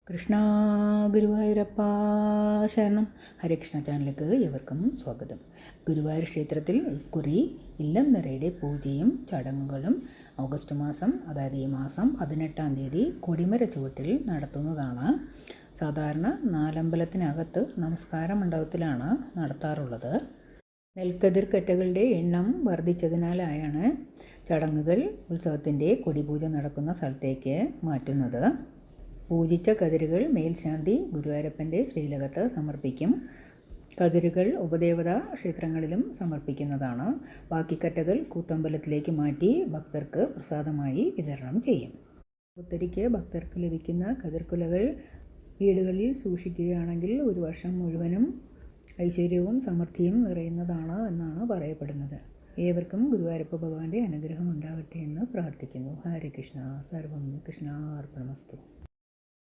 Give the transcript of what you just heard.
കൃഷ്ണ ഗുരുവായൂരപ്പ ശരണം. ഹരകൃഷ്ണ ചാനലിലേക്ക് ഏവർക്കും സ്വാഗതം. ഗുരുവായൂർ ക്ഷേത്രത്തിൽ ഇക്കുറി ഇല്ലം നിറയുടെ പൂജയും ചടങ്ങുകളും ഓഗസ്റ്റ് മാസം, അതായത് ഈ മാസം 18-ാം തീയതി കൊടിമര ചുവട്ടിൽ നടത്തുന്നതാണ്. സാധാരണ നാലമ്പലത്തിനകത്ത് നമസ്കാര മണ്ഡപത്തിലാണ് നടത്താറുള്ളത്. നെൽക്കതിർ കറ്റകളുടെ എണ്ണം വർദ്ധിച്ചതിനാലാണ് ചടങ്ങുകൾ ഉത്സവത്തിൻ്റെ കൊടിപൂജ നടക്കുന്ന സ്ഥലത്തേക്ക് മാറ്റുന്നത്. പൂജിച്ച കതിരുകൾ മേൽശാന്തി ഗുരുവായൂരപ്പൻ്റെ ശ്രീലകത്ത് സമർപ്പിക്കും. കതിരുകൾ ഉപദേവതാ ക്ഷേത്രങ്ങളിലും സമർപ്പിക്കുന്നതാണ്. ബാക്കി കറ്റകൾ കൂത്തമ്പലത്തിലേക്ക് മാറ്റി ഭക്തർക്ക് പ്രസാദമായി വിതരണം ചെയ്യും. പുത്തരിക്ക് ഭക്തർക്ക് ലഭിക്കുന്ന കതിർക്കുലകൾ വീടുകളിൽ സൂക്ഷിക്കുകയാണെങ്കിൽ ഒരു വർഷം മുഴുവനും ഐശ്വര്യവും സമൃദ്ധിയും നിറയുന്നതാണ് എന്നാണ് പറയപ്പെടുന്നത്. ഏവർക്കും ഗുരുവായൂരപ്പ ഭഗവാന്റെ അനുഗ്രഹം ഉണ്ടാകട്ടെ എന്ന് പ്രാർത്ഥിക്കുന്നു. ഹരേ കൃഷ്ണ. സർവം കൃഷ്ണാർപ്പണമസ്തു.